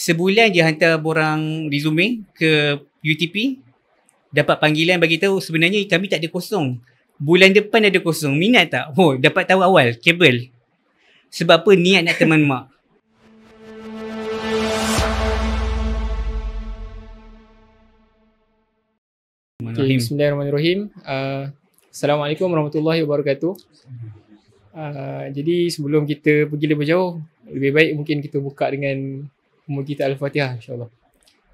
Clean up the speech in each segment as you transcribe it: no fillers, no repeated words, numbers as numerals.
Sebulan je hantar borang resume ke UTP, dapat panggilan bagi tahu sebenarnya kami tak ada kosong. Bulan depan ada kosong. Minat tak? Oh, dapat tahu awal, kabel. Sebab apa? Niat nak teman mak. Okay, Bismillahirrahmanirrahim. Assalamualaikum warahmatullahi wabarakatuh. Jadi sebelum kita pergi lebih jauh, lebih baik mungkin kita buka dengan umur kita Al-Fatihah, insyaAllah.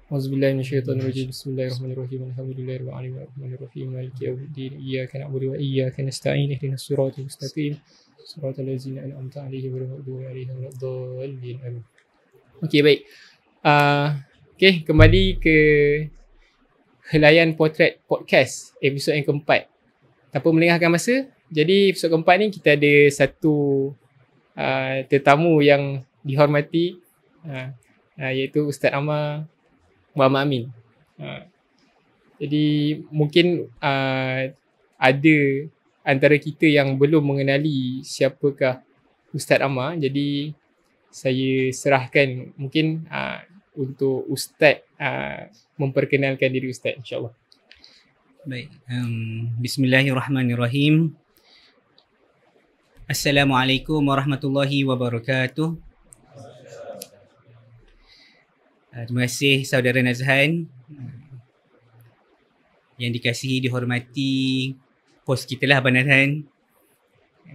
Auzubillahi minasyaitonirrajim. Bismillahirrahmanirrahim. Alhamdulillahirabbil alamin arrahmanirrahim maliki yaumiddin. Iyyaka na'budu wa iyyaka nasta'in. Ihdinas siratal mustaqim. Siratal ladzina an'amta 'alaihim ghairil maghdubi 'alaihim waladdallin. Amin. Okey, baik. Okey, kembali ke Helaian Potret Podcast episod yang keempat. Tanpa melengahkan masa, jadi episod keempat ni kita ada satu tetamu yang dihormati, iaitu Ustaz Ammar Muhammad Amin. Jadi mungkin ada antara kita yang belum mengenali siapakah Ustaz Ammar. Jadi saya serahkan mungkin untuk Ustaz memperkenalkan diri Ustaz, insyaAllah. Baik. Bismillahirrahmanirrahim. Assalamualaikum warahmatullahi wabarakatuh. Terima kasih saudara Nazhan yang dikasihi, dihormati hos kita lah Abang Nazhan,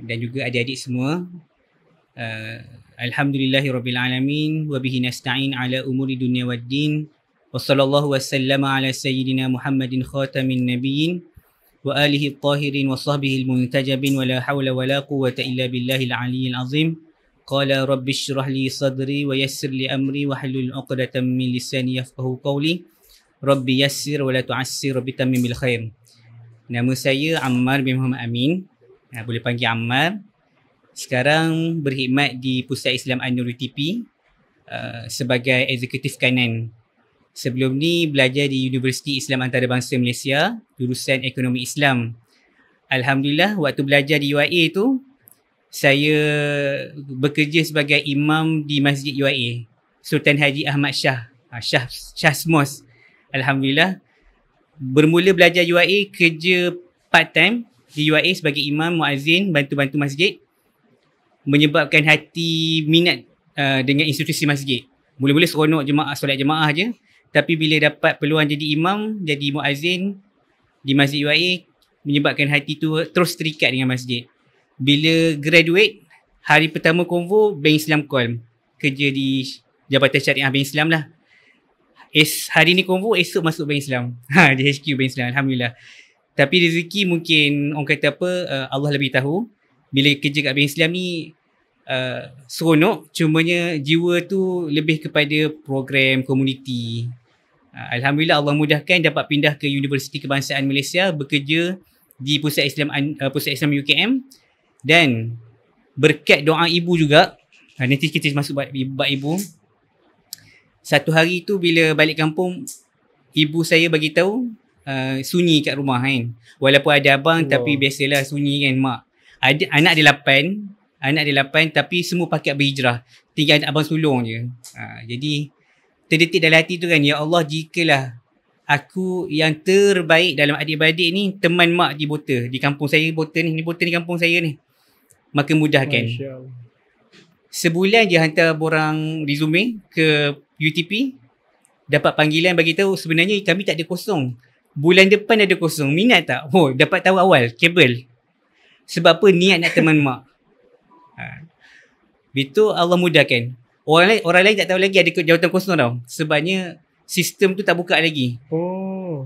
dan juga adik-adik semua. Alhamdulillahirrabbilalamin wa bihi nasta'in ala umuri dunia waddin wa sallallahu wasallama ala sayyidina Muhammadin khatamin nabiyyin wa alihi at-tahirin wa sahbihi al-muntajabin wa la hawla wa la quwwata illa billahil aliyyil azim. Qala rabbi shrah li sadri wa yassir li amri wa hlul 'uqdatam min lisani yafqahu qawli. Rabbi yassir wa la tu'assir, rabbi tammim bil khair. Nama saya Ammar bin Muhammad Amin. Boleh panggil Ammar. Sekarang berkhidmat di Pusat Islam An-Nur UTP sebagai eksekutif kanan. Sebelum ni belajar di Universiti Islam Antarabangsa Malaysia, jurusan Ekonomi Islam. Alhamdulillah, waktu belajar di UIA tu, saya bekerja sebagai imam di Masjid UIA, Sultan Haji Ahmad Shah, Shah Mosque. Alhamdulillah, bermula belajar UIA, kerja part time di UIA sebagai imam, muazzin, bantu-bantu masjid, menyebabkan hati minat dengan institusi masjid. Mula-mula seronok solat jemaah je, tapi bila dapat peluang jadi imam, jadi muazzin di Masjid UIA, menyebabkan hati tu terus terikat dengan masjid. Bila graduate, hari pertama konvo, Bank Islam call. Kerja di Jabatan Syariah Bank Islam lah. Hari ni konvo, esok masuk Bank Islam. Di HQ Bank Islam, Alhamdulillah. Tapi rezeki mungkin orang kata apa, Allah lebih tahu. Bila kerja kat Bank Islam ni, seronok. Cumanya jiwa tu lebih kepada program komuniti. Alhamdulillah Allah mudahkan dapat pindah ke Universiti Kebangsaan Malaysia, bekerja di Pusat Islam UKM. Dan berkat doa ibu juga, nanti kita masuk bab ibu. Satu hari tu bila balik kampung, ibu saya bagi tahu sunyi kat rumah kan. Walaupun ada abang, tapi biasalah sunyi kan mak. Anak dia 8, tapi semua pakat berhijrah. Tinggal abang sulung je. Jadi terdetik dalam hati tu kan, ya Allah, jikalah aku yang terbaik dalam adik-beradik ni teman mak di Bota, di kampung saya. Bota ni di kampung saya ni, maka mudahkan. Sebulan je hantar borang resume ke UTP, dapat panggilan bagi tahu sebenarnya kami tak ada kosong. Bulan depan ada kosong. Minat tak? Oh, dapat tahu awal, kabel. Sebab apa? Niat nak teman mak. Itu Allah mudahkan. Orang lain tak tahu lagi ada jawatan kosong tau. Sebabnya sistem tu tak buka lagi.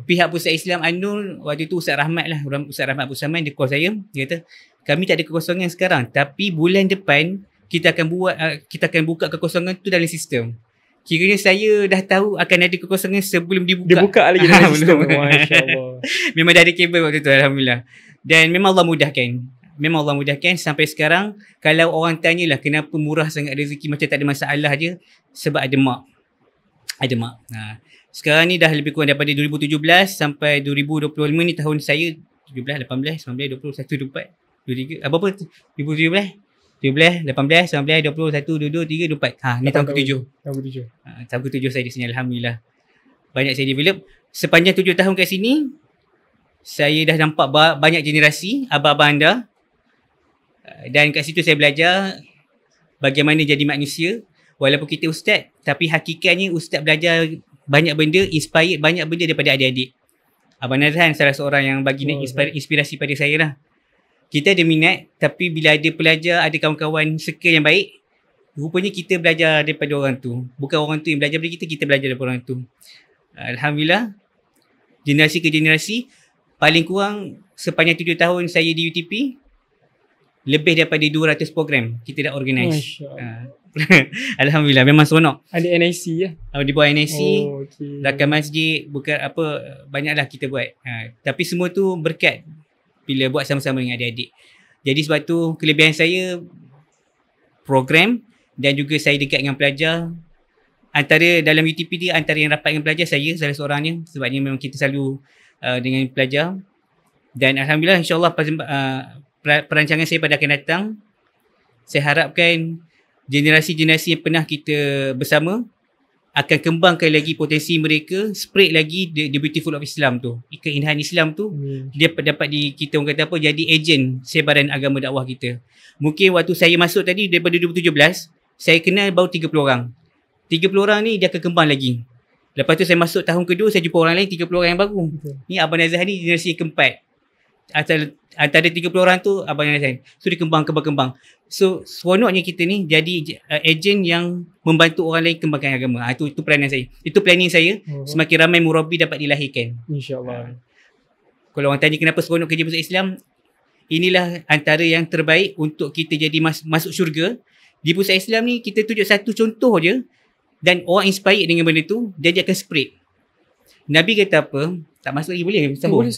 Pihak Pusat Islam An-Nur, waktu tu Ustaz Rahmat lah, Ustaz Rahmat Abu Saman, dia call saya. Dia kata, kami tak ada kekosongan sekarang, tapi bulan depan kita akan buka kekosongan tu dalam sistem. Kiranya saya dah tahu akan ada kekosongan sebelum dibuka. Dia buka lagi dalam sistem. Masya-Allah. Memang dah ada kabel waktu tu, alhamdulillah. Dan memang Allah mudahkan sampai sekarang. Kalau orang tanyalah kenapa murah sangat rezeki, macam tak ada masalah je, sebab ada mak. Sekarang ni dah lebih kurang daripada 2017 sampai 2025 ni tahun saya. 17, 18, 19, 20, 1, 24, 23, apa 2017? 17, 18, 19, 20, 1, 2, 3, 24. Ni tahun ke-7. Tahun ke-7. Tahun ke-7 saya di sini, alhamdulillah. Banyak saya develop. Sepanjang 7 tahun kat sini, saya dah nampak banyak generasi abang-abang anda. Dan kat situ saya belajar bagaimana jadi manusia. Walaupun kita ustaz, tapi hakikatnya ustaz belajar banyak benda, inspired banyak benda daripada adik-adik. Abang Nazhan salah seorang yang bagi inspirasi pada saya lah. Kita ada minat, tapi bila ada pelajar, ada kawan-kawan circle yang baik, rupanya kita belajar daripada orang tu. Bukan orang tu yang belajar daripada kita, kita belajar daripada orang tu. Alhamdulillah, generasi ke generasi, paling kurang sepanjang 7 tahun saya di UTP, lebih daripada 200 program kita dah organise. Alhamdulillah, memang seronok. Ada NIC ya? Di bawah NIC, okay. Rakan masjid, bukan apa, banyaklah kita buat. Tapi semua tu berkat bila buat sama-sama dengan adik-adik. Jadi sebab tu kelebihan saya program dan juga saya dekat dengan pelajar. Antara dalam UTP dia, antara yang rapat dengan pelajar, saya salah seorangnya. Sebabnya memang kita selalu dengan pelajar. Dan alhamdulillah, insyaAllah perancangan saya pada akan datang, saya harapkan generasi-generasi yang pernah kita bersama akan kembangkan lagi potensi mereka, spread lagi the beautiful of Islam tu. Keindahan Islam tu, dia dapat kita orang kata apa, jadi ejen sebaran agama dakwah kita. Mungkin waktu saya masuk tadi daripada 2017, saya kenal baru 30 orang. 30 orang ni dia akan kembang lagi. Lepas tu saya masuk tahun kedua, saya jumpa orang lain 30 orang yang baru. Ni Abang Nazhan ni generasi keempat. Antara 30 orang tu Abang Nazhan. So dia kembang. So seronoknya kita ni jadi ejen yang membantu orang lain kembangkan agama. Itu peranan saya. Itu planning saya. Semakin ramai murabi dapat dilahirkan, InsyaAllah. Kalau orang tanya kenapa seronok kerja Pusat Islam, inilah antara yang terbaik untuk kita jadi masuk syurga. Di Pusat Islam ni kita tunjuk satu contoh je, dan orang inspired dengan benda tu, dia akan spread. Nabi kata apa? Tak masuk lagi boleh? Boleh.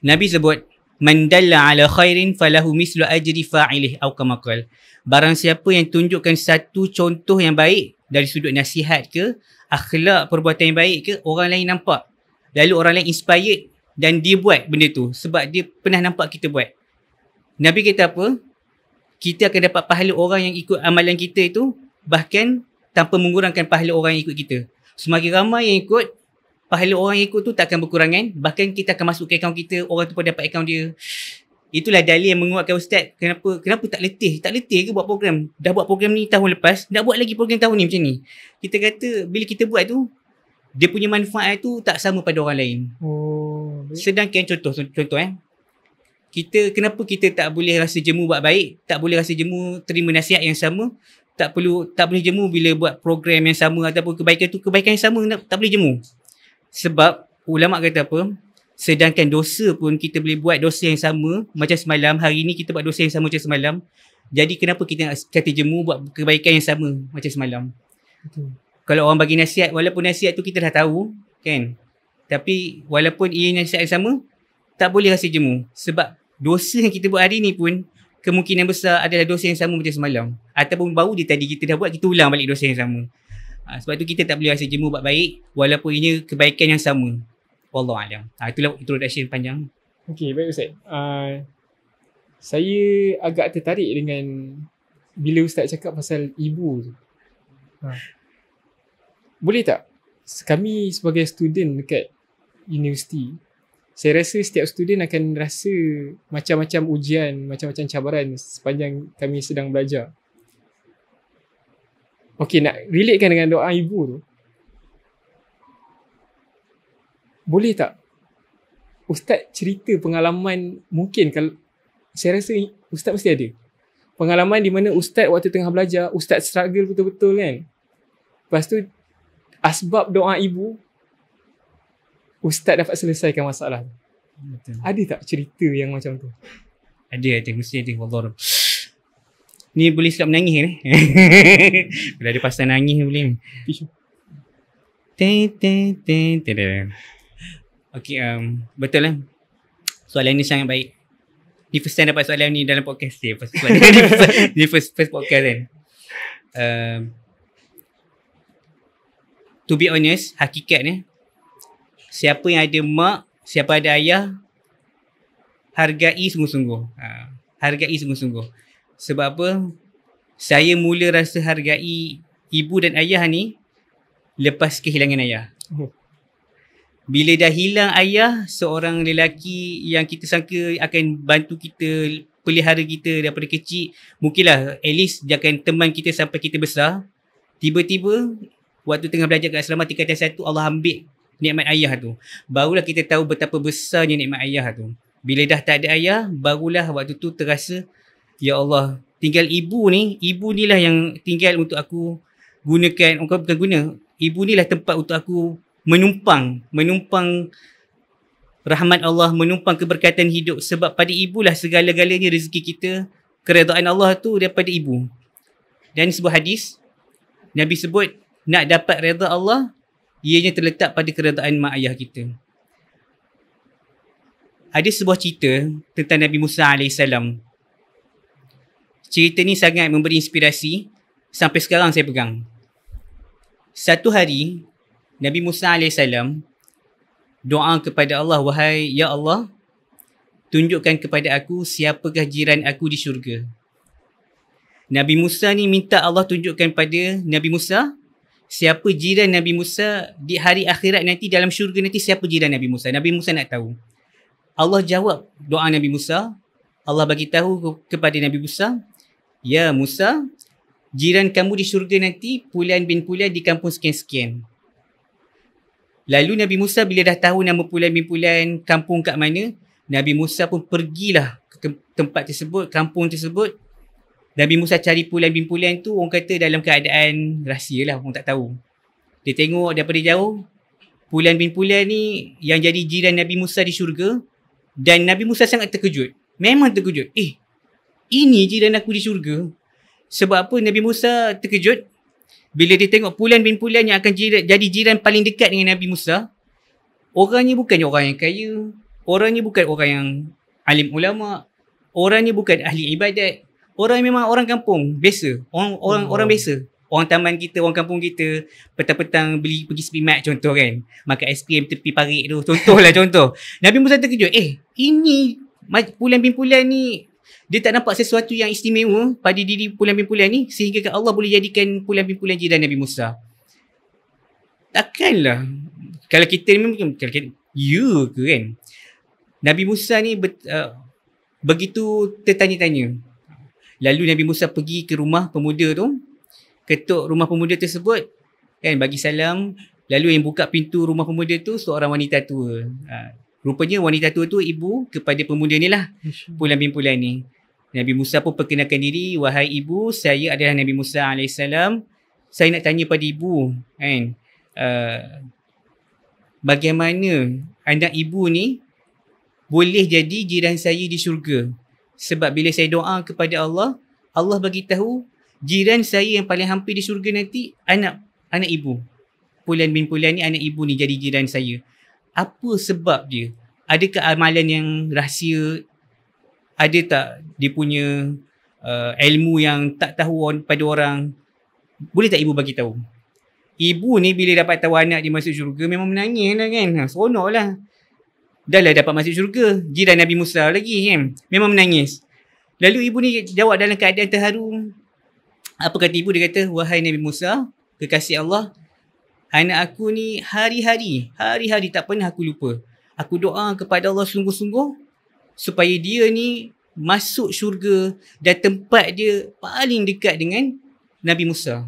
Nabi sebut, man dalla ala khairin falahu mislu ajri fa'ilih atau kama qala. Barang siapa yang tunjukkan satu contoh yang baik dari sudut nasihat ke, akhlak, perbuatan yang baik ke, orang lain nampak, lalu orang lain inspired dan dia buat benda tu sebab dia pernah nampak kita buat. Nabi kata apa? Kita akan dapat pahala orang yang ikut amalan kita itu, bahkan tanpa mengurangkan pahala orang yang ikut kita. Semakin ramai yang ikut, pahala orang yang ikut tu tak akan berkurangan. Bahkan kita akan masuk ke akaun kita, orang tu pun dapat akaun dia. Itulah dalil yang menguatkan ustaz. Kenapa tak letih? Tak letih ke buat program? Dah buat program ni tahun lepas, nak buat lagi program tahun ni macam ni. Kita kata bila kita buat tu, dia punya manfaat tu tak sama pada orang lain. Sedangkan contoh kenapa kita tak boleh rasa jemu buat baik, tak boleh rasa jemu terima nasihat yang sama, tak boleh jemu bila buat program yang sama ataupun kebaikan yang sama, tak boleh jemu. Sebab ulama kata apa? Sedangkan dosa pun kita boleh buat dosa yang sama macam semalam, hari ni kita buat dosa yang sama macam semalam. Jadi kenapa kita nak kata jemu buat kebaikan yang sama macam semalam? Kalau orang bagi nasihat, walaupun nasihat tu kita dah tahu kan, tapi walaupun ia nasihat yang sama, tak boleh rasa jemu. Sebab dosa yang kita buat hari ni pun kemungkinan besar adalah dosa yang sama macam semalam. Ataupun baru dia tadi kita dah buat, kita ulang balik dosa yang sama. Sebab tu kita tak boleh rasa jemu buat baik walaupun ianya kebaikan yang sama. Wallahualam. Itulah introduction panjang. Okey, baik Ustaz. Saya agak tertarik dengan bila Ustaz cakap pasal ibu tu. Boleh tak kami sebagai student dekat universiti, saya rasa setiap student akan rasa macam-macam ujian, macam-macam cabaran sepanjang kami sedang belajar. Okey, nak relatekan dengan doa ibu tu, boleh tak Ustaz cerita pengalaman, mungkin kalau saya rasa Ustaz mesti ada pengalaman di mana Ustaz waktu tengah belajar, Ustaz struggle betul-betul kan. Lepas tu asbab doa ibu, Ustaz dapat selesaikan masalah. Betul. Ada tak cerita yang macam tu? Ada, mesti ada. Wallah. Ni boleh silap menangis ni. Bila ada pasal nangis boleh. Okay, betul lah. Soalan ni sangat baik. Ni first time dapat soalan ni dalam podcast dia. Ni first podcast kan. To be honest, hakikatnya, siapa yang ada mak, siapa ada ayah, hargai sungguh-sungguh. Hargai sungguh-sungguh. Sebab apa? Saya mula rasa hargai ibu dan ayah ni lepas kehilangan ayah. Bila dah hilang ayah, seorang lelaki yang kita sangka akan bantu kita, pelihara kita daripada kecil, mungkinlah at least dia akan teman kita sampai kita besar. Tiba-tiba waktu tengah belajar kat asrama tingkatan 1, Allah ambil nikmat ayah tu. Barulah kita tahu betapa besarnya nikmat ayah tu. Bila dah tak ada ayah, barulah waktu tu terasa, ya Allah, tinggal ibu ni lah yang tinggal untuk aku gunakan, bukan guna, ibu ni lah tempat untuk aku menumpang rahmat Allah, menumpang keberkatan hidup. Sebab pada ibulah segala-galanya rezeki kita, keredaan Allah tu daripada ibu. Dan sebuah hadis, Nabi sebut, nak dapat redha Allah, ianya terletak pada keredaan mak ayah kita. Ada sebuah cerita tentang Nabi Musa AS. Cerita ni sangat memberi inspirasi, sampai sekarang saya pegang. Satu hari, Nabi Musa AS doa kepada Allah, wahai ya Allah, tunjukkan kepada aku siapakah jiran aku di syurga. Nabi Musa ni minta Allah tunjukkan pada Nabi Musa siapa jiran Nabi Musa di hari akhirat nanti, dalam syurga nanti, siapa jiran Nabi Musa. Nabi Musa nak tahu. Allah jawab doa Nabi Musa. Allah bagi tahu kepada Nabi Musa, ya Musa, jiran kamu di syurga nanti Fulan bin Fulan di kampung sekian-sekian. Lalu Nabi Musa bila dah tahu nama Fulan bin Fulan, kampung kat mana, Nabi Musa pun pergilah ke tempat tersebut, kampung tersebut. Nabi Musa cari Fulan bin Fulan tu, orang kata dalam keadaan rahsia lah, orang tak tahu. Dia tengok daripada jauh, Fulan bin Fulan ni yang jadi jiran Nabi Musa di syurga. Dan Nabi Musa sangat terkejut. Memang terkejut. Ini jiran aku di syurga. Sebab apa Nabi Musa terkejut? Bila dia tengok Fulan bin Fulan yang akan jadi jiran paling dekat dengan Nabi Musa, orangnya bukannya orang yang kaya, orangnya bukan orang yang alim ulama, orangnya bukan ahli ibadat, orang memang orang kampung biasa, orang biasa, orang taman kita, orang kampung kita, petang-petang pergi sepi mat contoh kan, makan aiskrim tepi parit tu, contoh. Nabi Musa terkejut, ini Fulan bin Fulan ni, dia tak nampak sesuatu yang istimewa pada diri Fulan bin Fulan ni sehingga Allah boleh jadikan Fulan bin Fulan jiran Nabi Musa. Takkanlah. Kalau kita ni mungkin, ya ke kan? Nabi Musa ni begitu tertanya-tanya. Lalu Nabi Musa pergi ke rumah pemuda tu, ketuk rumah pemuda tersebut, kan, bagi salam. Lalu yang buka pintu rumah pemuda tu seorang wanita tua. Rupanya wanita tua tu ibu kepada pemuda ni lah, Fulan bin Fulan ni. Nabi Musa pun perkenalkan diri, wahai ibu, saya adalah Nabi Musa AS. Saya nak tanya pada ibu, kan, bagaimana anak ibu ni boleh jadi jiran saya di syurga? Sebab bila saya doa kepada Allah, Allah bagi tahu jiran saya yang paling hampir di syurga nanti anak ibu. Fulan bin Fulan ni, anak ibu ni jadi jiran saya. Apa sebab dia? Adakah amalan yang rahsia? Ada tak dia punya ilmu yang tak tahu pada orang? Boleh tak ibu bagi tahu? Ibu ni bila dapat tahu anak dia masuk syurga, memang menangis lah kan. Seronok lah. Dah lah dapat masuk syurga. Jiran Nabi Musa lagi kan. Memang menangis. Lalu ibu ni jawab dalam keadaan terharu. Apa kata ibu? Dia kata, wahai Nabi Musa, kekasih Allah, anak aku ni hari-hari tak pernah aku lupa. Aku doa kepada Allah sungguh-sungguh supaya dia ni masuk syurga dan tempat dia paling dekat dengan Nabi Musa.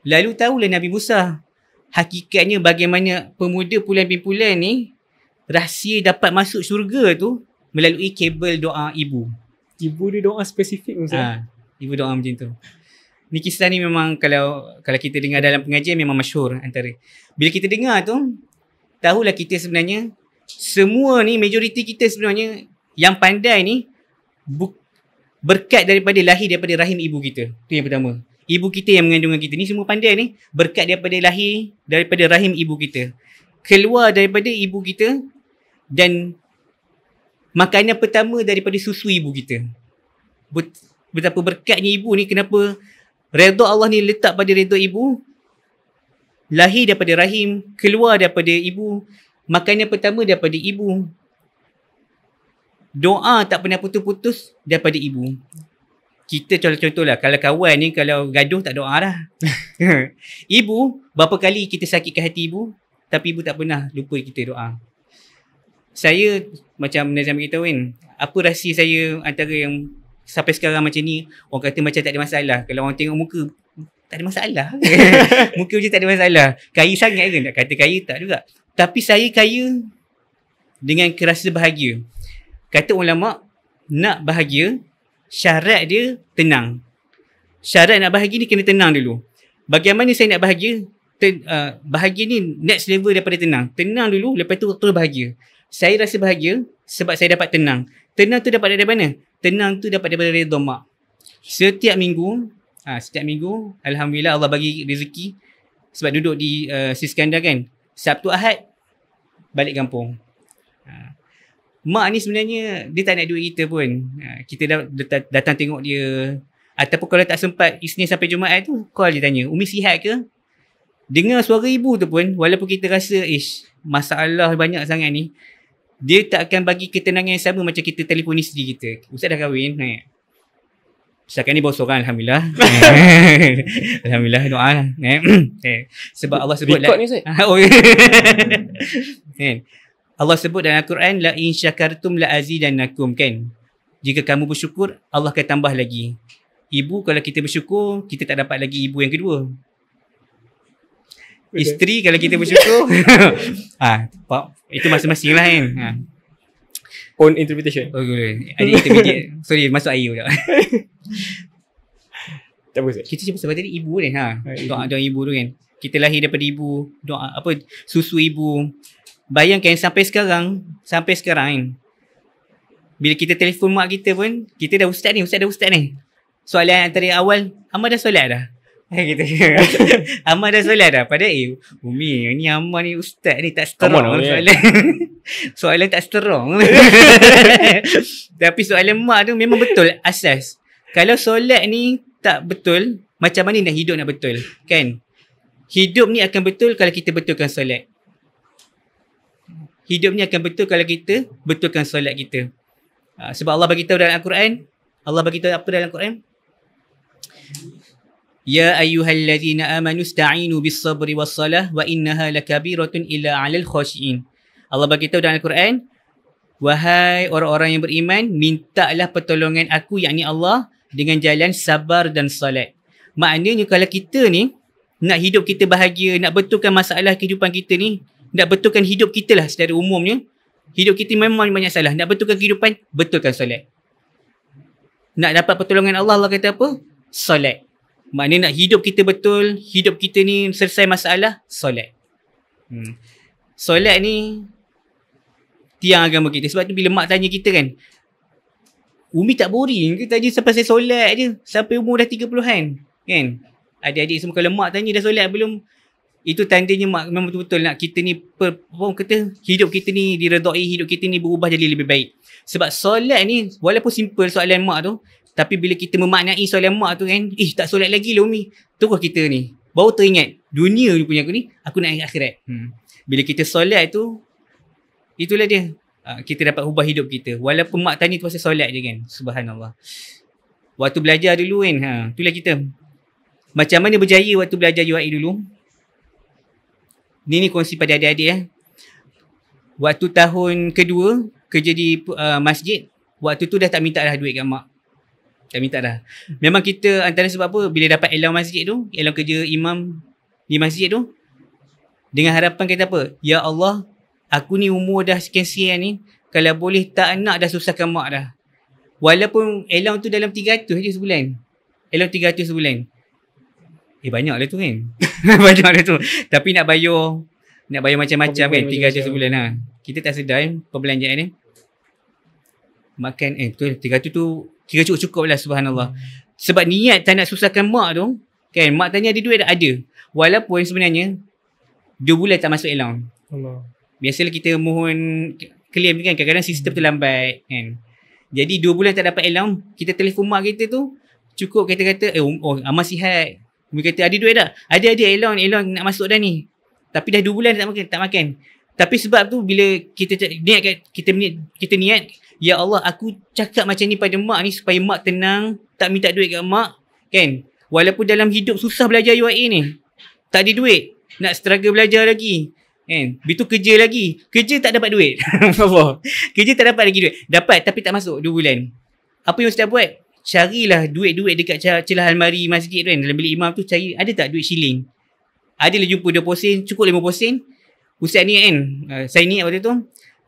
Lalu tahulah Nabi Musa hakikatnya bagaimana pemuda Fulan bin Fulan ni rahsia dapat masuk syurga tu melalui kabel doa ibu. Ibu dia doa spesifik Musa. Ibu doa macam tu. Ni kisah ni memang kalau kita dengar dalam pengajian memang masyhur antara. Bila kita dengar tu, tahulah kita sebenarnya semua ni, majoriti kita sebenarnya yang pandai ni berkat lahir daripada rahim ibu kita. Tu yang pertama. Ibu kita yang mengandungkan kita ni semua pandai ni berkat daripada rahim ibu kita. Keluar daripada ibu kita dan makanan pertama daripada susu ibu kita. Betapa berkatnya ibu ni. Kenapa redha Allah ni letak pada redha ibu? Lahir daripada rahim, keluar daripada ibu, makanan pertama daripada ibu. Doa tak pernah putus-putus daripada ibu. Kita contoh-contohlah, kalau kawan ni kalau gaduh tak doa dah. Ibu, berapa kali kita sakitkan hati ibu, tapi ibu tak pernah lupa kita doa. Saya macam Nazam beritahu kan, apa rahsia saya antara yang sampai sekarang macam ni, orang kata macam tak ada masalah. Kalau orang tengok muka, tak ada masalah. Muka je tak ada masalah. Kaya sangat ke? Nak kata kaya tak juga. Tapi saya kaya dengan kerasa bahagia. Kata ulama, nak bahagia, syarat dia tenang. Syarat nak bahagia ni kena tenang dulu. Bagaimana saya nak bahagia? Bahagia ni next level daripada tenang. Tenang dulu, lepas tu terus bahagia. Saya rasa bahagia sebab saya dapat tenang. Tenang tu dapat dari mana? Tenang tu dapat daripada redha mak. Setiap minggu, Alhamdulillah Allah bagi rezeki. Sebab duduk di Siskandar kan, Sabtu Ahad balik kampung. Mak ni sebenarnya dia tak nak duit kita pun. Kita datang tengok dia. Ataupun kalau tak sempat Isnin sampai Jumaat tu, call dia tanya, Umi sihat ke? Dengar suara ibu tu pun, walaupun kita rasa masalah banyak sangat ni, dia tak akan bagi ketenangan yang sama macam kita telefon isteri kita. Ustaz dah kahwin. Setakat ni bawa seorang, Alhamdulillah. Alhamdulillah, doa lah. Sebab Allah sebut Record ni Ustaz. Allah sebut dalam Al-Quran, la in syakartum la azidannakum, kan? Jika kamu bersyukur, Allah akan tambah lagi. Ibu, kalau kita bersyukur, kita tak dapat lagi ibu yang kedua. Isteri, kalau kita bersyukur, itu masing-masing lah kan. Own interpretation. Ada intermediate. Sorry, masuk air pula. Tak apa Ustaz. Kita cakap sebab tadi ibu kan. Doa ibu tu kan. Kita lahir daripada ibu, doa susu ibu. Bayangkan sampai sekarang kan, bila kita telefon mak kita pun, kita dah ustaz ni. Soalan antara awal, Amal dah solat dah? Gitu. Amal dah solat dah? Padahal Umi ni Amal ni ustaz ni tak strong soalan. Soalan tak strong. Tapi soalan mak tu memang betul asas. Kalau solat ni tak betul, macam mana nak hidup nak betul, kan? Hidup ni akan betul kalau kita betulkan solat. Hidup ni akan betul kalau kita betulkan solat kita. Sebab Allah bagi tahu dalam Al-Quran. Allah bagi tahu apa dalam Al-Quran? Ya ayyuhallazina amanu ista'inu bis-sabri was-salah wa innaha lakabiratun illa 'alal khashiin. Allah bagi tahu dalam Al-Quran, wahai orang-orang yang beriman, mintalah pertolongan aku, yakni Allah, dengan jalan sabar dan salat. Maknanya kalau kita ni nak hidup kita bahagia, nak betulkan masalah kehidupan kita ni, nak betulkan hidup kita lah secara umumnya. Hidup kita memang banyak salah. Nak betulkan kehidupan, betulkan solat. Nak dapat pertolongan Allah, Allah kata apa? Solat. Maknanya nak hidup kita betul, hidup kita ni selesai masalah, solat. Solat ni tiang agama kita. Sebab tu bila mak tanya kita kan, Umi tak boring ke tadi sampai saya solat je sampai umur dah 30-an, kan? Adik-adik semua kalau mak tanya dah solat belum, itu tandanya mak memang betul-betul nak kita ni orang kata hidup kita ni diredai, hidup kita ni berubah jadi lebih baik. Sebab solat ni walaupun simple soalan mak tu, tapi bila kita memaknai soalan mak tu kan, tak solat lagi lah Umi, terus kita ni baru teringat dunia ni punya aku ni, aku nak akhirat. Bila kita solat tu, itulah dia, kita dapat ubah hidup kita. Walaupun mak tanya tu pasal solat je kan. Subhanallah. Waktu belajar dulu kan, itulah kita macam mana berjaya waktu belajar UI dulu. Ni kongsi pada adik-adik Waktu tahun kedua kerja di masjid, waktu tu dah tak minta dah duit kat mak. Tak minta dah. Memang kita antara sebab apa, bila dapat elam masjid tu, elam kerja imam di masjid tu, dengan harapan kata apa, ya Allah, aku ni umur dah sekian-sekian ni, kalau boleh tak nak dah susahkan mak dah. Walaupun elam tu dalam 300 je sebulan. Elam 300 sebulan. Banyak lah tu kan. Banyak lah tu. Tapi nak bayar macam-macam kan, 300 sebulan lah. Kita tak sedar perbelanjaan ni. Makan tu 300 tu kira cukup lah, subhanallah. Sebab niat tak nak susahkan mak tu kan. Mak tanya ada duit tak? Ada. Walaupun sebenarnya 2 bulan tak masuk elam. Allah. Biasalah kita mohon claim kan, kadang-kadang sistem tu lambat kan. Jadi 2 bulan tak dapat elam, kita telefon mak kita tu, cukup kita kata Amal sihat. Umi kata ada duit tak? Ada elon nak masuk dah ni. Tapi dah 2 bulan tak makan. Tapi sebab tu bila kita niat, Ya Allah, aku cakap macam ni pada mak ni supaya mak tenang, tak minta duit kat mak, kan? Walaupun dalam hidup susah belajar UIA ni, tak ada duit, nak struggle belajar lagi, kan? Begitu kerja lagi, kerja tak dapat duit. Apa? Kerja tak dapat lagi duit. Dapat tapi tak masuk 2 bulan. Apa yang ustaz buat? Carilah duit-duit dekat celah almari masjid kan, dalam bilik imam tu, cari ada tak duit shilling. Adalah jumpa 20 sen, cukup 50 sen. Ustaz ni kan, saya niat waktu tu,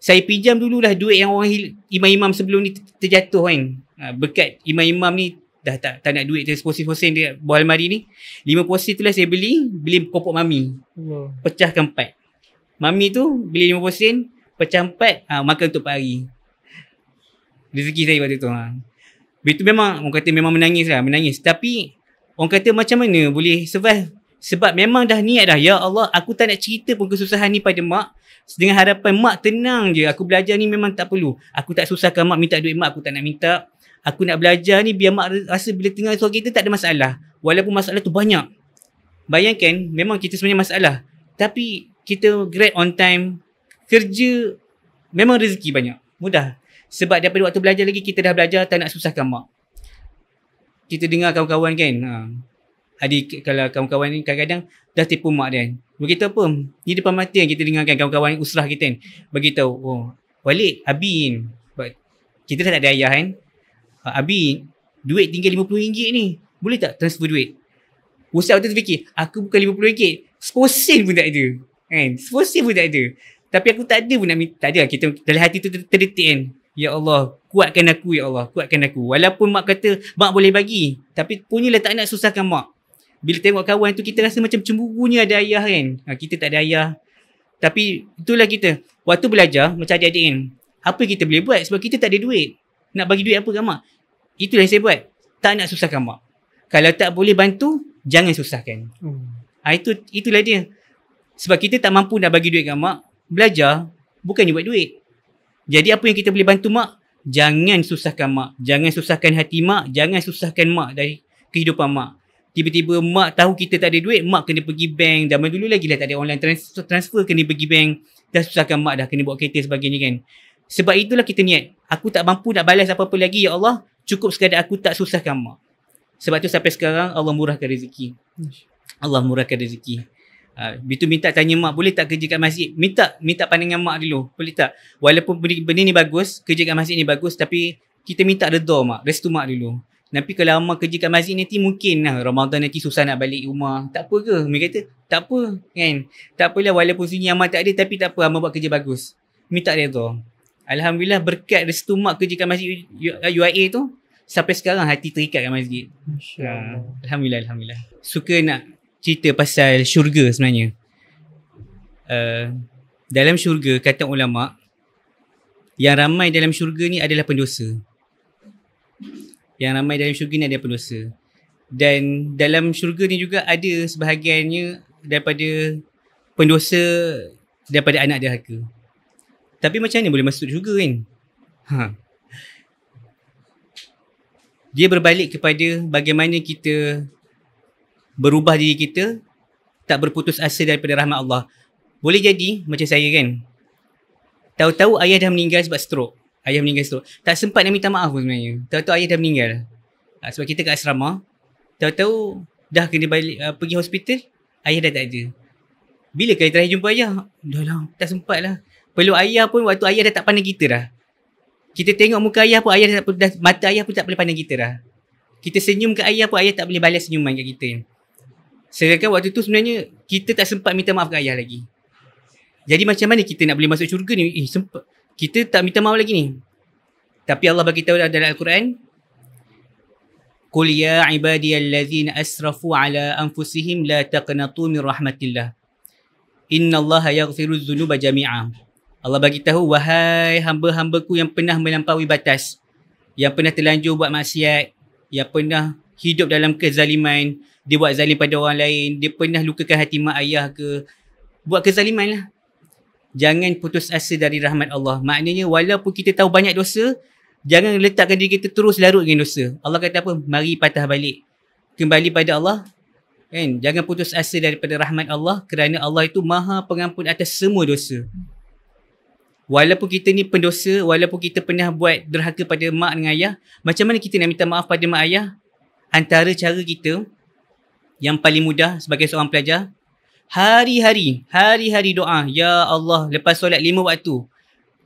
saya pinjam dululah duit yang orang imam-imam sebelum ni terjatuh kan. Berkat imam-imam ni dah tak nak duit tu 10 sen dekat bawah almari ni. 50 sen tu lah saya beli kopok mami. Pecahkan 4. Mami tu beli 50 sen, pecah 4, makan untuk 4 hari. Rezeki saya waktu tu. Itu memang orang kata memang menangis. Tapi orang kata macam mana boleh survive? Sebab memang dah niat dah, ya Allah, aku tak nak cerita pun kesusahan ni pada mak, dengan harapan mak tenang je, aku belajar ni memang tak perlu. Aku tak susahkan mak minta duit mak, aku tak nak minta. Aku nak belajar ni biar mak rasa bila tengah suara kita tak ada masalah. Walaupun masalah tu banyak. Bayangkan, memang kita sebenarnya masalah. Tapi kita grad on time, kerja, memang rezeki banyak. Mudah. Sebab daripada waktu belajar lagi, kita dah belajar tak nak susahkan mak. Kita dengar kawan-kawan kan, adik, kalau kawan-kawan ni kadang-kadang dah tipu mak dia. Beritahu apa? Di depan mata yang kita dengarkan kawan-kawan usrah kita kan. Beritahu, oh, Walid, Abi, kita dah tak ada ayah kan. Abi, duit tinggal RM50 ni. Boleh tak transfer duit? Ustaz waktu tu fikir, aku bukan RM50, 10 sen pun tak ada. Kan? 10 sen pun tak ada. Tapi aku tak ada pun nak minta. Tak ada. Kita dalam hati tu terdetik kan. Ya Allah, kuatkan aku ya Allah, kuatkan aku. Walaupun mak kata, mak boleh bagi. Tapi punyalah tak nak susahkan mak. Bila tengok kawan tu, kita rasa macam cemburunya ada ayah kan. Kita tak ada ayah. Tapi itulah kita. Waktu belajar, macam adik-adik kan. Apa yang kita boleh buat? Sebab kita tak ada duit. Nak bagi duit apa kat mak? Itulah yang saya buat. Tak nak susahkan mak. Kalau tak boleh bantu, jangan susahkan. Itulah dia. Sebab kita tak mampu nak bagi duit kat mak. Belajar, bukannya buat duit. Jadi apa yang kita boleh bantu mak? Jangan susahkan mak. Jangan susahkan hati mak. Jangan susahkan mak dari kehidupan mak. Tiba-tiba mak tahu kita tak ada duit, mak kena pergi bank. Zaman dulu lagi lah tak ada online transfer, kena pergi bank. Dah susahkan mak dah, kena bawa kereta sebagainya kan. Sebab itulah kita niat. Aku tak mampu nak balas apa-apa lagi ya Allah. Cukup sekadar aku tak susahkan mak. Sebab tu sampai sekarang Allah murahkan rezeki. Allah murahkan rezeki. Begitu minta tanya mak, boleh tak kerja kat masjid? Minta pandangan mak dulu. Boleh tak? Walaupun benda ni bagus, kerja kat masjid ni bagus, tapi kita minta redha mak, restu mak dulu. Tapi kalau amak kerja kat masjid nanti mungkin lah Ramadan nanti susah nak balik rumah. Tak apa ke? Mereka kata, tak apa kan. Tak apalah walaupun sini amak tak ada, tapi tak apa, amak buat kerja bagus. Minta redha. Alhamdulillah berkat restu mak kerja kat masjid UIA tu, sampai sekarang hati terikat kat masjid. Alhamdulillah. Suka nak cerita pasal syurga sebenarnya. Dalam syurga, kata ulama, yang ramai dalam syurga ni adalah pendosa. Yang ramai dalam syurga ni adalah pendosa. Dan dalam syurga ni juga ada sebahagiannya daripada pendosa, daripada anak derhaka. Tapi macam mana boleh masuk syurga kan? Dia berbalik kepada bagaimana kita berubah diri kita, tak berputus asa daripada rahmat Allah. Boleh jadi macam saya kan, tahu-tahu ayah dah meninggal sebab stroke. Tak sempat nak minta maaf pun sebenarnya. Tahu-tahu ayah dah meninggal. Sebab kita kat asrama, tahu-tahu dah kena balik pergi hospital, ayah dah tak ada. Bila kali terakhir jumpa ayah? Dah lah, tak sempat lah. Peluk ayah pun waktu ayah dah tak pandang kita dah. Kita tengok muka ayah pun, ayah dah mata ayah pun tak boleh pandang kita dah. Kita senyum ke ayah pun, ayah tak boleh balas senyuman kat kita. Sedangkan waktu tu sebenarnya kita tak sempat minta maaf ke ayah lagi. Jadi macam mana kita nak boleh masuk syurga ni? Sempat. Kita tak minta maaf lagi ni. Tapi Allah bagi tahu dalam Al-Quran, Qul ya ibadiyallazina asrafu ala anfusihim la taqnatu min rahmatillah. Innallaha yaghfirudz dzunuba jami'a. Allah bagi tahu, wahai hamba-hambaku yang pernah melampaui batas, yang pernah terlanjur buat maksiat, yang pernah hidup dalam kezaliman, dia buat zalim pada orang lain, dia pernah lukakan hati mak ayah ke, buat kezaliman lah. Jangan putus asa dari rahmat Allah. Maknanya walaupun kita tahu banyak dosa, jangan letakkan diri kita terus larut dengan dosa. Allah kata apa? Mari patah balik, kembali pada Allah kan? Jangan putus asa daripada rahmat Allah, kerana Allah itu maha pengampun atas semua dosa. Walaupun kita ni pendosa, walaupun kita pernah buat derhaka pada mak dengan ayah, macam mana kita nak minta maaf pada mak ayah? Antara cara kita yang paling mudah sebagai seorang pelajar, hari-hari doa, ya Allah, lepas solat 5 waktu.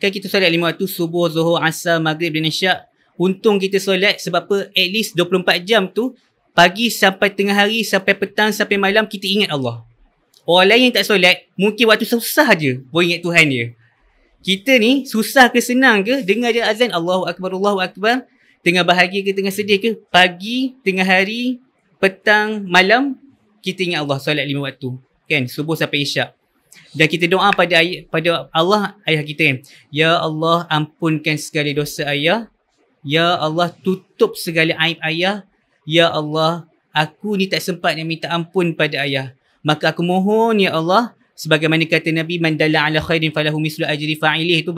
Kan kita solat 5 waktu, subuh, zuhur, asar, maghrib dan isyak. Untung kita solat sebab apa? At least 24 jam tu, pagi sampai tengah hari, sampai petang, sampai malam, kita ingat Allah. Orang lain yang tak solat, mungkin waktu susah je boleh ingat Tuhan dia. Kita ni susah ke senang ke, dengar je azan Allahu Akbar, Allahu Akbar, tengah bahagia ke tengah sedih ke, pagi, tengah hari, petang, malam, kita ingat Allah, solat 5 waktu. Kan, subuh sampai isyak. Dan kita doa pada Allah, ayah kita kan. Ya Allah, ampunkan segala dosa ayah. Ya Allah, tutup segala aib ayah. Ya Allah, aku ni tak sempat nak minta ampun pada ayah. Maka aku mohon ya Allah, sebagaimana kata Nabi, man dalla ala khairin falahu mislu ajri fa'ilih, tu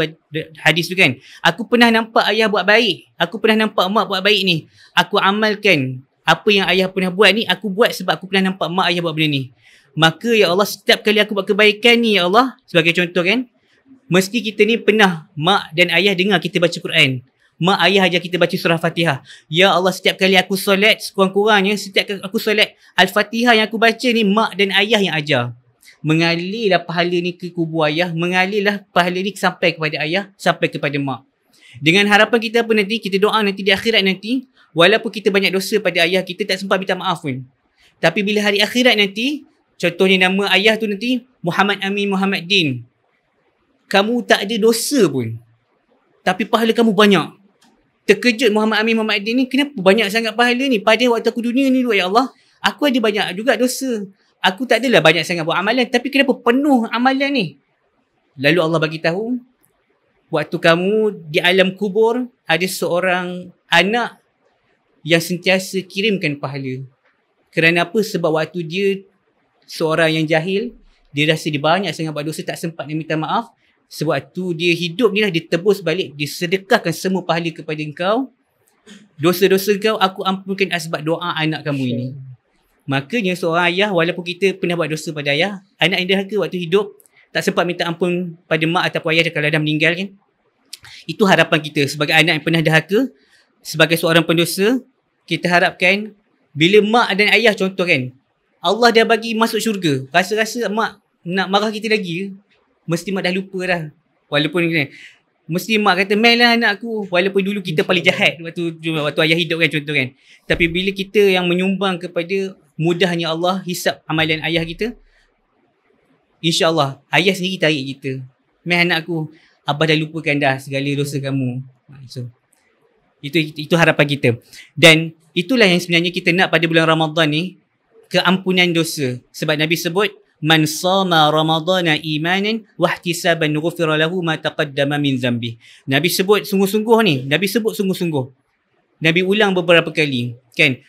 hadis tu kan. Aku pernah nampak ayah buat baik. Aku pernah nampak mak buat baik ni. Aku amalkan apa yang ayah pernah buat ni, aku buat sebab aku pernah nampak mak ayah buat benda ni. Maka ya Allah, setiap kali aku buat kebaikan ni ya Allah, sebagai contoh kan, mesti kita ni pernah mak dan ayah dengar kita baca Quran. Mak ayah ajar kita baca surah Fatihah. Ya Allah, setiap kali aku solat, sekurang-kurangnya setiap kali aku solat, Al-Fatihah yang aku baca ni mak dan ayah yang ajar. Mengalirlah pahala ni ke kubur ayah, mengalirlah pahala ni sampai kepada ayah, sampai kepada mak. Dengan harapan kita apa nanti? Kita doa nanti di akhirat nanti, walaupun kita banyak dosa pada ayah, kita tak sempat minta maaf pun. Tapi bila hari akhirat nanti, contohnya nama ayah tu nanti Muhammad Amin Muhammad Din, kamu tak ada dosa pun, tapi pahala kamu banyak. Terkejut Muhammad Amin Muhammad Din ni, kenapa banyak sangat pahala ni? Pada waktu aku dunia ni, ya Allah, aku ada banyak juga dosa. Aku tak adalah banyak sangat buat amalan, tapi kenapa penuh amalan ni? Lalu Allah bagi tahu, waktu kamu di alam kubur, ada seorang anak yang sentiasa kirimkan pahala. Kerana apa? Sebab waktu dia seorang yang jahil, dia rasa dia banyak sangat buat dosa, tak sempat dia minta maaf. Sebab tu dia hidup ni lah, dia tebus balik, dia sedekahkan semua pahala kepada engkau. Dosa-dosa kau aku ampunkan sebab doa anak kamu ini. Makanya seorang ayah, walaupun kita pernah buat dosa pada ayah, anak yang derhaka waktu hidup, tak sempat minta ampun pada mak ataupun ayah kalau dah meninggal kan. Itu harapan kita sebagai anak yang pernah derhaka, sebagai seorang pendosa, kita harapkan bila mak dan ayah contoh kan, Allah dah bagi masuk syurga, rasa-rasa mak nak marah kita lagi, mesti mak dah lupa dah. Walaupun mesti mak kata, "Mel lah anak aku." Walaupun dulu kita paling jahat waktu ayah hidup kan, contoh kan. Tapi bila kita yang menyumbang kepada mudahnya Allah hisap amalan ayah kita, InsyaAllah ayah sendiri tarik kita. "Mel anak aku, abah dah lupakan dah segala dosa kamu." So, itu harapan kita. Dan itulah yang sebenarnya kita nak pada bulan Ramadan ni, keampunan dosa. Sebab Nabi sebut, "Man sama Ramadana imanan wahtisaban ghufira lahu ma taqaddama min dhanbi." Nabi sebut sungguh-sungguh ni. Nabi sebut sungguh-sungguh. Nabi ulang beberapa kali. Kan?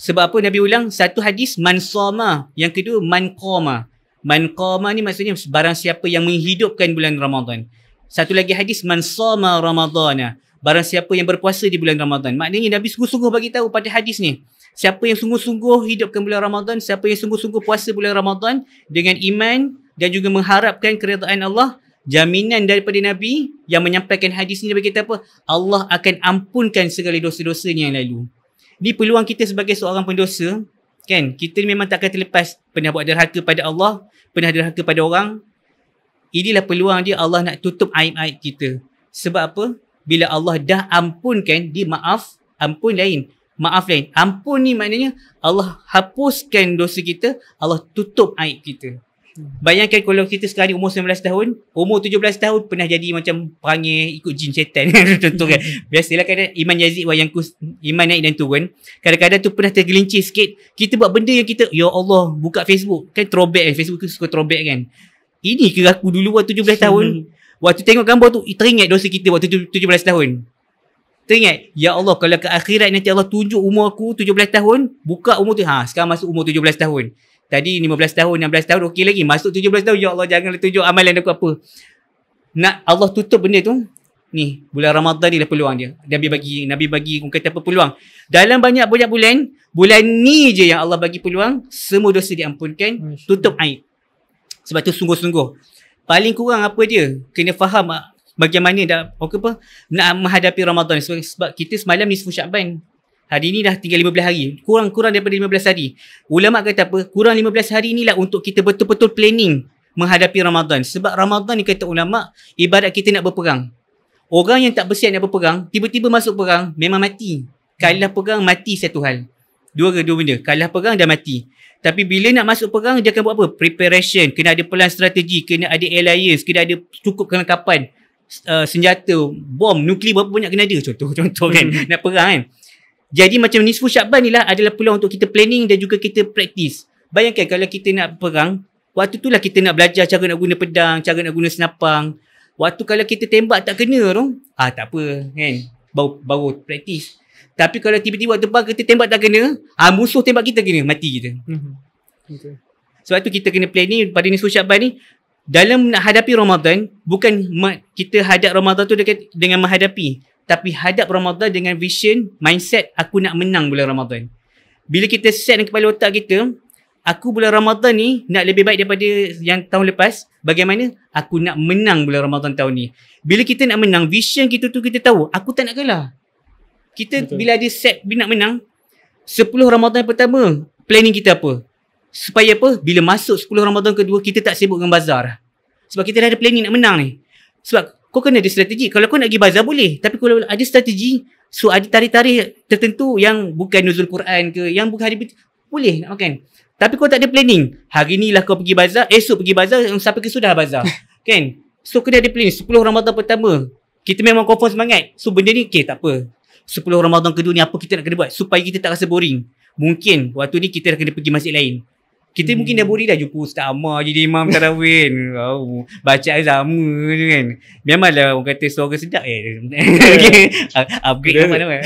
Sebab apa Nabi ulang? Satu hadis, man sama. Yang kedua, man qama. Man qama ni maksudnya barang siapa yang menghidupkan bulan Ramadan. Satu lagi hadis, man sama Ramadana. Barang siapa yang berpuasa di bulan Ramadan. Maknanya Nabi sungguh-sungguh bagi tahu pada hadis ni, siapa yang sungguh-sungguh hidupkan bulan Ramadan, siapa yang sungguh-sungguh puasa bulan Ramadan dengan iman dan juga mengharapkan keredaan Allah, jaminan daripada Nabi yang menyampaikan hadis ni bagi kita apa? Allah akan ampunkan segala dosa-dosanya yang lalu. Ni peluang kita sebagai seorang pendosa, kan? Kita memang tak akan terlepas pernah buat derhaka pada Allah, pernah derhaka pada orang. Inilah peluang dia, Allah nak tutup aib-aib kita. Sebab apa? Bila Allah dah ampunkan, dia maaf, ampun lain. Maaf lain. Ampun ni maknanya Allah hapuskan dosa kita, Allah tutup aib kita. Bayangkan kalau kita sekarang umur 19 tahun, umur 17 tahun pernah jadi macam perangai ikut jin syaitan. Contoh kan. Biasalah kadang iman yazid wa yankus, iman naik dan turun. Kadang-kadang tu pernah tergelincir sikit. Kita buat benda yang kita, ya Allah, buka Facebook. Kan throwback kan. Facebook tu suka throwback kan. Ini ke aku dulu waktu 17 tahun. Waktu tengok gambar tu, teringat dosa kita waktu 17 tahun. Teringat, ya Allah, kalau ke akhirat nanti Allah tunjuk umur aku 17 tahun, buka umur tu, sekarang masuk umur 17 tahun. Tadi 15 tahun, 16 tahun, okey lagi. Masuk 17 tahun, ya Allah, janganlah tunjuk amalan aku apa. Nak Allah tutup benda tu, ni, bulan Ramadan ni lah peluang dia. Nabi bagi orang kata apa peluang. Dalam banyak-banyak bulan ni je yang Allah bagi peluang, semua dosa diampunkan, tutup aib. Sebab tu sungguh-sungguh. Paling kurang apa dia? Kena faham bagaimana nak menghadapi Ramadan. Sebab kita semalam nisfu Sya'ban. Hari ni dah tinggal 15 hari. Kurang daripada 15 hari. Ulama kata apa? Kurang 15 hari inilah untuk kita betul-betul planning menghadapi Ramadan. Sebab Ramadan ni kata ulama, ibarat kita nak berperang. Orang yang tak bersiap nak berperang, tiba-tiba masuk perang, memang mati. Kalah perang, mati satu hal. Dua benda. Kalah perang dan mati. Tapi bila nak masuk perang, dia akan buat apa? Preparation. Kena ada plan strategi. Kena ada alliance. Kena ada cukup kelengkapan. Senjata, bom, nuklear berapa banyak kena ada. Contoh kan. Nak perang kan. Jadi macam nisfu Sya'ban ni lah adalah peluang untuk kita planning dan juga kita praktis. Bayangkan kalau kita nak perang, waktu tu lah kita nak belajar cara nak guna pedang, cara nak guna senapang. Waktu kalau kita tembak tak kena tu, tak apa kan. Baru praktis. Tapi kalau tiba-tiba waktu perang kita tembak tak kena, musuh tembak kita kena, mati kita. Okay. Sebab tu kita kena planning pada nisfu Sya'ban ni. Dalam nak hadapi Ramadan, bukan kita hadap Ramadan tu dengan menghadapi. Tapi hadap Ramadan dengan vision, mindset, aku nak menang bulan Ramadan. Bila kita set dalam kepala otak kita, aku bulan Ramadan ni nak lebih baik daripada yang tahun lepas. Bagaimana? Aku nak menang bulan Ramadan tahun ni. Bila kita nak menang, vision kita tu kita tahu, aku tak nak kalah. Kita betul. Bila ada set nak menang, 10 Ramadan pertama, planning kita apa? Supaya apa? Bila masuk 10 Ramadan kedua, kita tak sibuk dengan bazar. Sebab kita dah ada planning nak menang ni. Sebab kau kena ada strategi. Kalau kau nak pergi bazar boleh. Tapi kalau ada strategi, so ada tarikh-tarikh tertentu yang bukan nuzul Quran ke, yang bukan hari boleh nak makan. Tapi kau tak ada planning. Hari ni lah kau pergi bazar, esok pergi bazar, sampai ke sudah bazar. Kan? So kena ada planning. 10 Ramadan pertama, kita memang confirm semangat. So benda ni, okay tak apa. 10 Ramadan kedua ni apa kita nak kena buat supaya kita tak rasa boring. Mungkin waktu ni kita dah kena pergi masjid lain. Kita mungkin dah boring dah jumpa Ustaz Ammar jadi imam tarawih. Bacaan sama je kan. Memanglah orang kata suara sedap upgrade mana-mana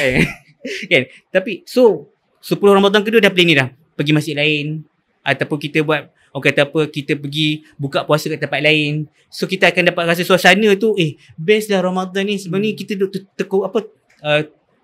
kan. Tapi so 10 Ramadan kedua dah planning dah. Pergi masjid lain. Ataupun kita buat, orang kata apa, kita pergi buka puasa kat tempat lain. So kita akan dapat rasa suasana tu, best dah Ramadan ni. Sebenarnya kita duduk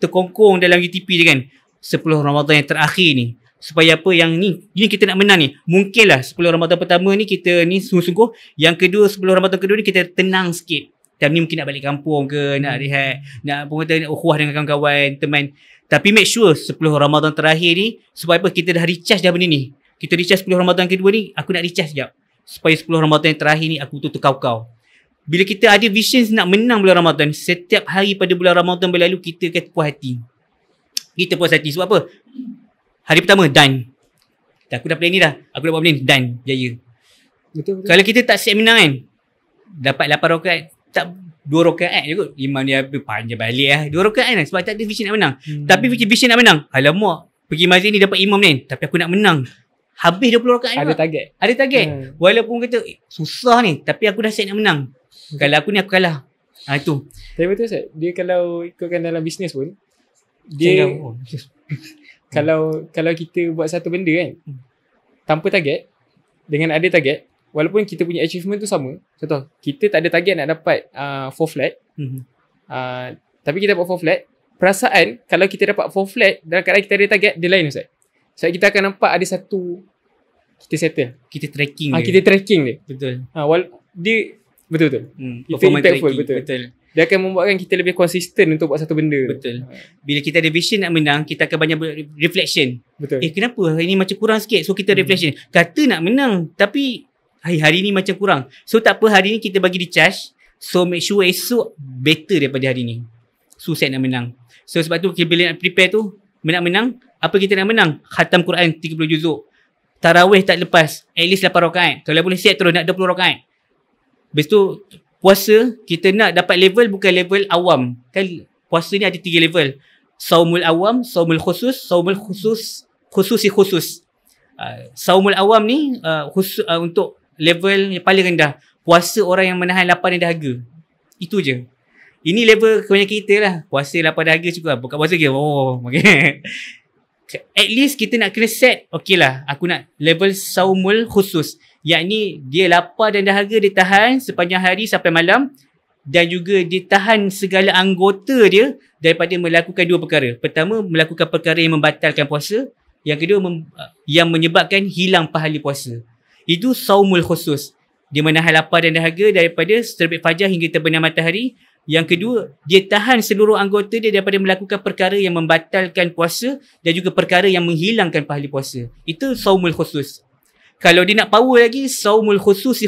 terkongkong dalam UTP je kan. 10 Ramadan yang terakhir ni. Supaya apa yang ni kita nak menang ni. Mungkinlah 10 Ramadan pertama ni kita ni sungguh-sungguh. Yang kedua 10 Ramadan kedua ni kita tenang sikit. Time ni mungkin nak balik kampung ke, nak rehat, nak ukhuwah dengan kawan-kawan, teman. Tapi make sure 10 Ramadan terakhir ni, supaya apa kita dah recharge dah benda ni. Kita recharge 10 Ramadan kedua ni, aku nak recharge sekejap. Supaya 10 Ramadan yang terakhir ni aku tu terkau-kau. Bila kita ada visions nak menang bulan Ramadan, setiap hari pada bulan Ramadan berlalu kita akan puas hati. Kita puas hati sebab apa? Hari pertama, done. Aku dah plan ni dah. Aku dah buat benda ni, done. Jaya. Betul. Kalau kita tak set menang kan, dapat 8 rakaat, tak 2 rakaat je kot. Imam dia panjang balik lah. 2 rakaat kan, sebab tak ada vision nak menang. Tapi vision nak menang, alamak, pergi masjid ni dapat imam ni, tapi aku nak menang. Habis 20 rakaat ni. Ada target. Walaupun kata, susah ni, tapi aku dah set nak menang. Kalau aku ni, aku kalah. Itu. Tapi betul Ustaz, dia kalau ikutkan dalam bisnes pun, dia... Kalau kita buat satu benda kan, tanpa target, dengan ada target, walaupun kita punya achievement tu sama. Contoh, kita tak ada target nak dapat 4 flat, tapi kita dapat 4 flat. Perasaan kalau kita dapat 4 flat dalam keadaan kita ada target, dia lain Ustaz. Sebab kita akan nampak ada satu, kita settle, kita tracking dia. Kita tracking dia. Betul. Dia betul-betul. Kita impactful, betul. Dia akan membuatkan kita lebih konsisten untuk buat satu benda. Betul. Bila kita ada vision nak menang, kita akan banyak reflection. Betul. Kenapa hari ni macam kurang sikit? So kita reflection. Kata nak menang, tapi hari ni macam kurang. So tak apa, hari ni kita bagi recharge. So make sure esok better daripada hari ni. So set nak menang. So sebab tu bila nak prepare tu, nak menang, apa kita nak menang? Khatam Quran 30 juzuk. Tarawih tak lepas, at least 8 rakaat. Kalau boleh siap terus nak 20 rakaat. Lepas tu puasa, kita nak dapat level bukan level awam. Kan puasa ni ada 3 level. Saumul awam, saumul khusus, saumul khusus. Saumul awam ni untuk level yang paling rendah. Puasa orang yang menahan lapar dan dahaga. Itu je. Ini level kebanyakan kita lah. Puasa lapar dahaga cukup. Buka puasa ke? Okay. At least kita nak kena set, okay lah, aku nak level saumul khusus. Yakni dia lapar dan dahaga dia tahan sepanjang hari sampai malam, dan juga dia tahan segala anggota dia daripada melakukan 2 perkara. Pertama, melakukan perkara yang membatalkan puasa. Yang kedua, yang menyebabkan hilang pahala puasa. Itu saumul khusus. dia menahan lapar dan dahaga daripada terbit fajar hingga terbenam matahari. Yang kedua, dia tahan seluruh anggota dia daripada melakukan perkara yang membatalkan puasa dan juga perkara yang menghilangkan pahala puasa. Itu saumul khusus. Kalau dia nak power lagi, saumul khusus,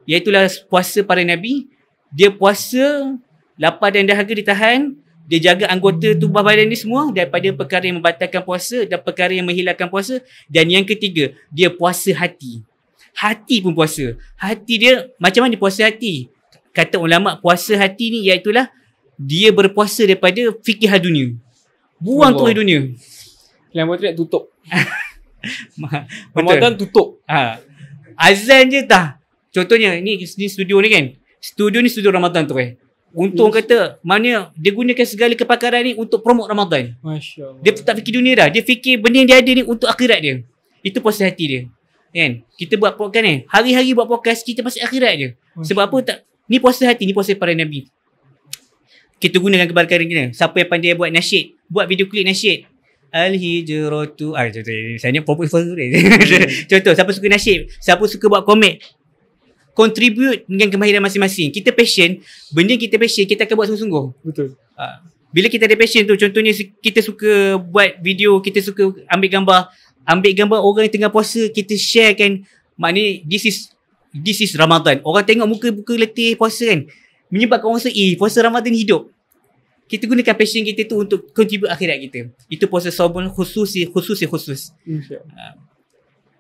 iaitulah puasa para Nabi. Dia puasa, lapar dan dahaga ditahan, dia jaga anggota tubuh badan dia semua daripada perkara yang membatalkan puasa dan perkara yang menghilangkan puasa. Dan yang ketiga, dia puasa hati. Hati pun puasa. Hati dia, macam mana dia puasa hati? Kata ulama, puasa hati ni iaitulah dia berpuasa daripada fikir dunia. Buang tu dunia. Yang potret tutup. Betul. Ramadan tutup. Azan je tak. Contohnya ni studio ni kan. Studio ni studio Ramadan tu Untung kata mana dia gunakan segala kepakaran ni untuk promote Ramadan. Masya Allah. Dia tak fikir dunia dah. Dia fikir benda yang dia ada ni untuk akhirat dia. Itu puasa hati dia. Kan? Kita buat podcast ni. Hari-hari buat podcast kita pasal akhirat je. Sebab apa tak? Ni puasa hati, ni puasa para Nabi. Kita gunakan kebaikan kita. Siapa yang pandai buat nasyid, buat video klip nasyid. Al-hijratu. Saya ni proper contoh, siapa suka nasyid, siapa suka buat komik, contribute dengan kemahiran masing-masing. Kita passion, benda kita passion, kita akan buat sungguh-sungguh. Betul. Bila kita ada passion tu, contohnya kita suka buat video, kita suka ambil gambar orang yang tengah puasa, kita sharekan. Maknanya this is Ramadan. Orang tengok muka-muka letih puasa kan, menyebabkan orang rasa puasa Ramadan hidup. Kita gunakan passion kita tu untuk contribute akhirat kita. Itu puasa saumul khusus. InsyaAllah.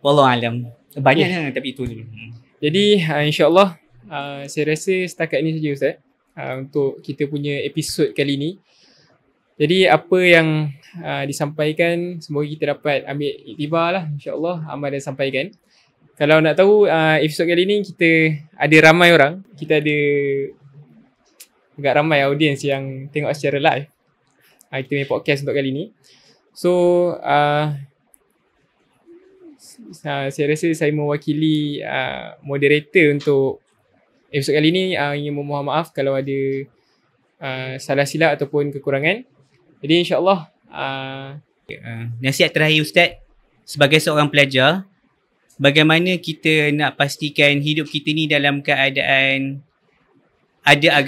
Wallahualam. Banyaklah tapi itu dulu. Jadi insyaAllah saya rasa setakat ni saja Ustaz untuk kita punya episod kali ni. Jadi apa yang disampaikan, semoga kita dapat ambil iktibar lah, insyaAllah Ahmad dah sampaikan. Kalau nak tahu episod kali ni kita ada ramai orang. Kita ada agak ramai audiens yang tengok secara live kita punya podcast untuk kali ni. So saya rasa saya mewakili moderator untuk episod kali ni ingin memohon maaf kalau ada salah silap ataupun kekurangan. Jadi insyaAllah nasihat terakhir Ustaz, sebagai seorang pelajar, bagaimana kita nak pastikan hidup kita ni dalam keadaan ada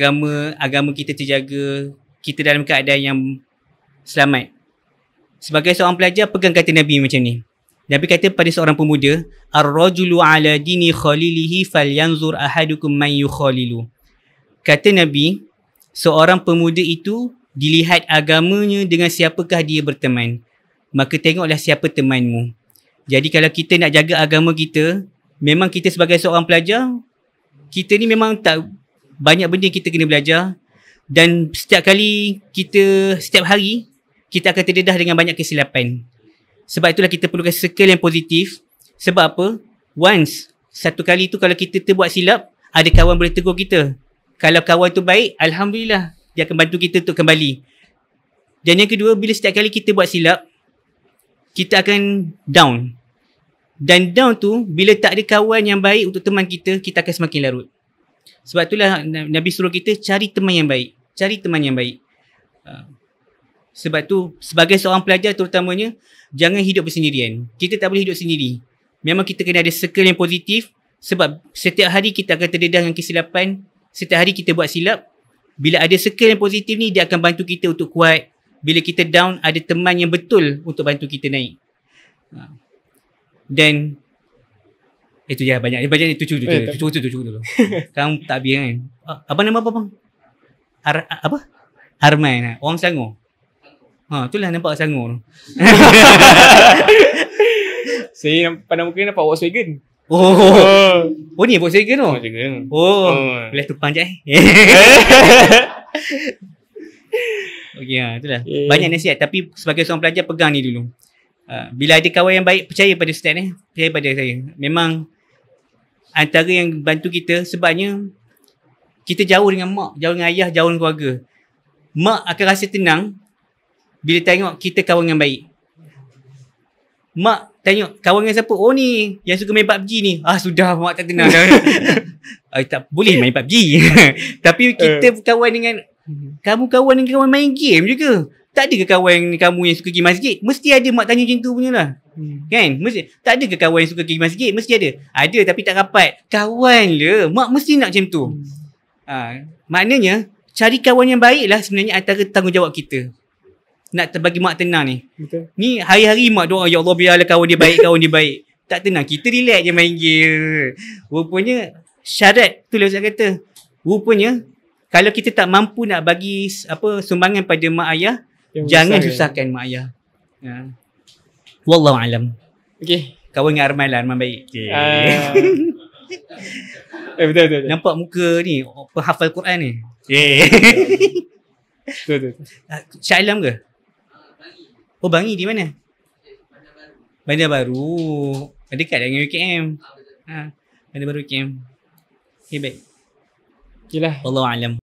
agama kita terjaga, kita dalam keadaan yang selamat. Sebagai seorang pelajar, pegang kata Nabi macam ni. Nabi kata pada seorang pemuda, ar-rajulu ala dini khalilihi falyanzur ahadukum man yukhalilu. Kata Nabi, seorang pemuda itu dilihat agamanya dengan siapakah dia berteman. Maka tengoklah siapa temanmu. Jadi kalau kita nak jaga agama kita, memang kita sebagai seorang pelajar, kita ni memang tak banyak benda kita kena belajar. Dan setiap hari, kita akan terdedah dengan banyak kesilapan. Sebab itulah kita perlukan circle yang positif. Sebab apa? Satu kali tu kalau kita terbuat silap, ada kawan boleh tegur kita. Kalau kawan tu baik, Alhamdulillah, dia akan bantu kita untuk kembali. Dan yang kedua, bila setiap kali kita buat silap, kita akan down. Dan down tu, bila tak ada kawan yang baik untuk teman kita, kita akan semakin larut. Sebab itulah Nabi suruh kita cari teman yang baik. Cari teman yang baik. Sebab tu, sebagai seorang pelajar terutamanya, jangan hidup bersendirian. Kita tak boleh hidup sendiri. Memang kita kena ada circle yang positif. Sebab setiap hari kita akan terdedah dengan kesilapan. Setiap hari kita buat silap. Bila ada circle yang positif ni, dia akan bantu kita untuk kuat. Bila kita down, ada teman yang betul untuk bantu kita naik. Dan itu je banyak itu cukup dulu. Kamu tak habis kan. Apa nama apa bang? Arman. Orang Selangor. Itulah nampak Selangor. Saya pandang muka nampak Volkswagen. Oh ni Volkswagen tu. Boleh tumpang je. Okey, itulah. Banyak nasihat tapi sebagai seorang pelajar pegang ni dulu. Bila ada kawan yang baik, percaya pada Ustaz percaya pada saya. Memang antara yang bantu kita, sebabnya kita jauh dengan mak, jauh dengan ayah, jauh dengan keluarga. Mak akan rasa tenang bila tengok kita kawan yang baik. Mak tengok kawan dengan siapa? Oh ni yang suka main PUBG ni. Sudah mak tak tenang dah. Tak boleh main PUBG. Tapi kita kawan dengan kamu kawan dengan kawan main game je ke? Tak ada ke kawan kamu yang suka pergi masjid? Mesti ada mak tanya macam tu punya lah. Kan? Mesti. Tak ada ke kawan yang suka pergi masjid? Mesti ada. Ada tapi tak rapat. Kawan le. Mak mesti nak macam tu. Maknanya, cari kawan yang baik lah sebenarnya antara tanggungjawab kita. Nak bagi mak tenang ni. Betul. Ni hari-hari mak doa, ya Allah biarlah kawan dia baik, kawan dia baik. Tak tenang. Kita relax je main game. Rupanya, syarat tu lah Ustaz kata. Rupanya, kalau kita tak mampu nak bagi sumbangan pada mak ayah, jangan susahkan mak ayah. Wallahu alam. Okay. Kawan dengan Arman lah, Arman baik. Betul. Nampak muka ni, penghafal Quran ni. Betul. Syah Alam ke? Oh, Bangi di mana? Bandar Baru. Dekat dengan UKM. Bandar Baru UKM. Okay, baik. Okay lah. Wallahu alam.